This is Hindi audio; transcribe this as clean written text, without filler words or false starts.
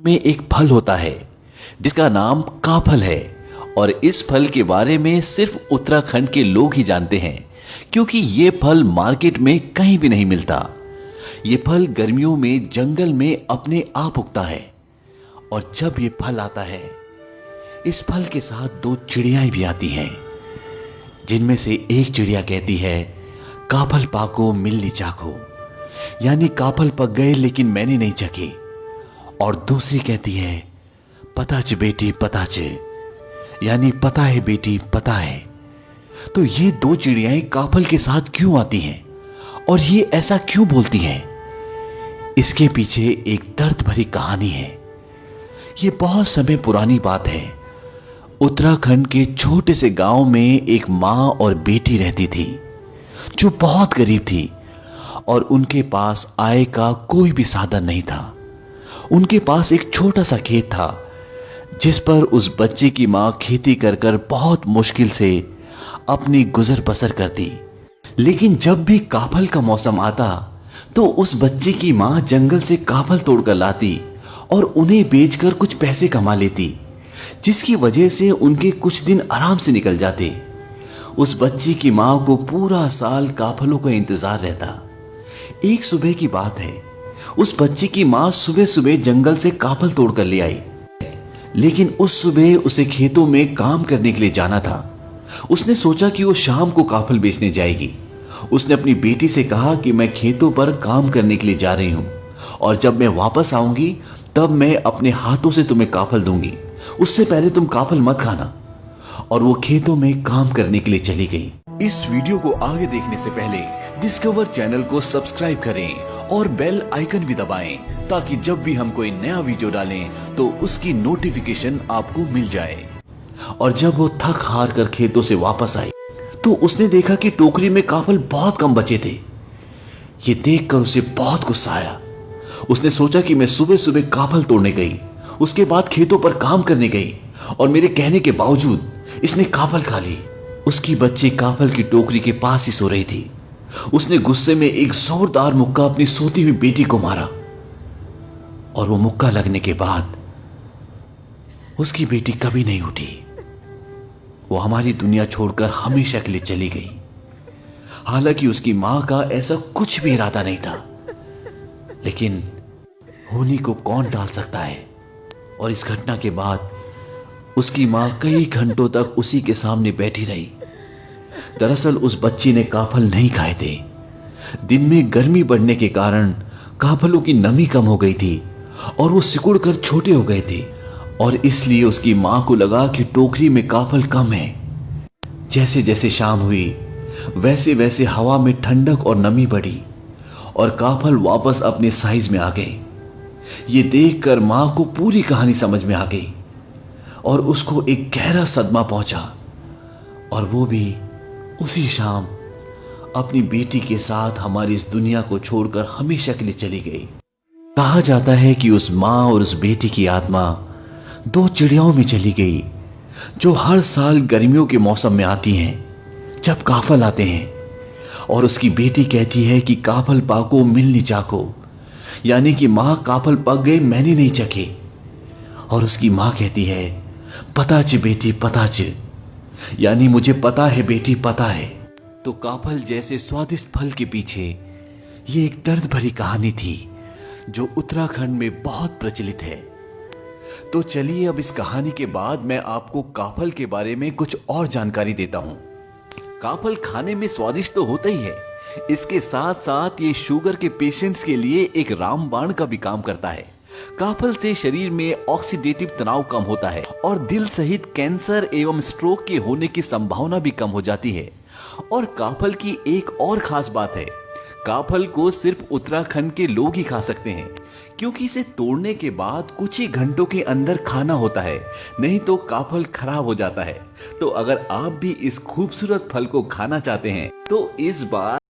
में एक फल होता है जिसका नाम काफल है। और इस फल के बारे में सिर्फ उत्तराखंड के लोग ही जानते हैं, क्योंकि ये फल मार्केट में कहीं भी नहीं मिलता। ये फल गर्मियों में जंगल में अपने आप उगता है। और जब ये फल आता है, इस फल के साथ दो चिड़ियाएं भी आती हैं, जिनमें से एक चिड़िया कहती है, काफल पाको मिलनी चाको, यानी काफल पक गए लेकिन मैंने नहीं चखे। और दूसरी कहती है, पताच बेटी पताच, यानी पता है बेटी पता है। तो ये दो चिड़ियाएं काफल के साथ क्यों आती हैं और ये ऐसा क्यों बोलती हैं? इसके पीछे एक दर्द भरी कहानी है। ये बहुत समय पुरानी बात है। उत्तराखंड के छोटे से गांव में एक मां और बेटी रहती थी, जो बहुत गरीब थी और उनके पास आय का कोई भी साधन नहीं था। उनके पास एक छोटा सा खेत था, जिस पर उस बच्चे की मां खेती कर कर बहुत मुश्किल से अपनी गुजर बसर करती। लेकिन जब भी काफल का मौसम आता तो उस बच्चे की मां जंगल से काफल तोड़कर लाती और उन्हें बेचकर कुछ पैसे कमा लेती, जिसकी वजह से उनके कुछ दिन आराम से निकल जाते। उस बच्ची की मां को पूरा साल काफलों का इंतजार रहता। एक सुबह की बात है, उस बच्ची की मां सुबह सुबह जंगल से काफल तोड़कर ले आई। लेकिन उस सुबह उसे खेतों में काम करने के लिए जाना था। उसने सोचा कि वो शाम को काफल बेचने जाएगी। उसने अपनी बेटी से कहा कि मैं खेतों पर काम करने के लिए जा रही हूं और जब मैं वापस आऊंगी तब मैं अपने हाथों से तुम्हें काफल दूंगी, उससे पहले तुम काफल मत खाना। और वो खेतों में काम करने के लिए चली गई। इस वीडियो को आगे देखने से पहले डिस्कवर चैनल को सब्सक्राइब करें और बेल आइकन भी दबाएं, ताकि जब भी हम कोई नया वीडियो डालें तो उसकी नोटिफिकेशन आपको मिल जाए। और जब वो थक हार कर खेतों से वापस आई तो उसने देखा कि टोकरी में काफल बहुत कम बचे थे। ये देखकर उसे बहुत गुस्सा आया। उसने सोचा कि मैं सुबह सुबह काफल तोड़ने गई, उसके बाद खेतों पर काम करने गई और मेरे कहने के बावजूद इसने काफल खा ली। उसकी बच्ची काफल की टोकरी के पास ही सो रही थी। उसने गुस्से में एक जोरदार मुक्का अपनी सोती हुई बेटी को मारा और वो मुक्का लगने के बाद उसकी बेटी कभी नहीं उठी। वो हमारी दुनिया छोड़कर हमेशा के लिए चली गई। हालांकि उसकी मां का ऐसा कुछ भी इरादा नहीं था, लेकिन होनी को कौन टाल सकता है। और इस घटना के बाद उसकी मां कई घंटों तक उसी के सामने बैठी रही। दरअसल उस बच्ची ने काफल नहीं खाए थे। दिन में गर्मी बढ़ने के कारण काफलों की नमी कम हो गई थी और वो सिकुड़कर छोटे हो गए थे, और इसलिए उसकी मां को लगा कि टोकरी में काफल कम है। जैसे जैसे शाम हुई वैसे वैसे हवा में ठंडक और नमी बढ़ी और काफल वापस अपने साइज में आ गए। ये देखकर मां को पूरी कहानी समझ में आ गई और उसको एक गहरा सदमा पहुंचा, और वो भी उसी शाम अपनी बेटी के साथ हमारी इस दुनिया को छोड़कर हमेशा के लिए चली गई। कहा जाता है कि उस मां और उस बेटी की आत्मा दो चिड़ियाओं में चली गई, जो हर साल गर्मियों के मौसम में आती हैं, जब काफल आते हैं। और उसकी बेटी कहती है कि काफल पाको मिलनी चाको, यानी कि मां काफल पक गए मैंने नहीं चखे। और उसकी मां कहती है, पताच बेटी पताच, यानी मुझे पता है बेटी पता है। तो काफल जैसे स्वादिष्ट फल के पीछे ये एक दर्द भरी कहानी थी, जो उत्तराखंड में बहुत प्रचलित है। तो चलिए अब इस कहानी के बाद मैं आपको काफल के बारे में कुछ और जानकारी देता हूं। काफल खाने में स्वादिष्ट तो होता ही है, इसके साथ साथ ये शुगर के पेशेंट्स के लिए एक रामबाण का भी काम करता है। काफल से शरीर में ऑक्सीडेटिव तनाव कम होता है और दिल सहित कैंसर एवं स्ट्रोक के होने की संभावना भी कम हो जाती है। और काफल की एक और खास बात है, काफल को सिर्फ उत्तराखंड के लोग ही खा सकते हैं, क्योंकि इसे तोड़ने के बाद कुछ ही घंटों के अंदर खाना होता है, नहीं तो काफल खराब हो जाता है। तो अगर आप भी इस खूबसूरत फल को खाना चाहते हैं तो इस बार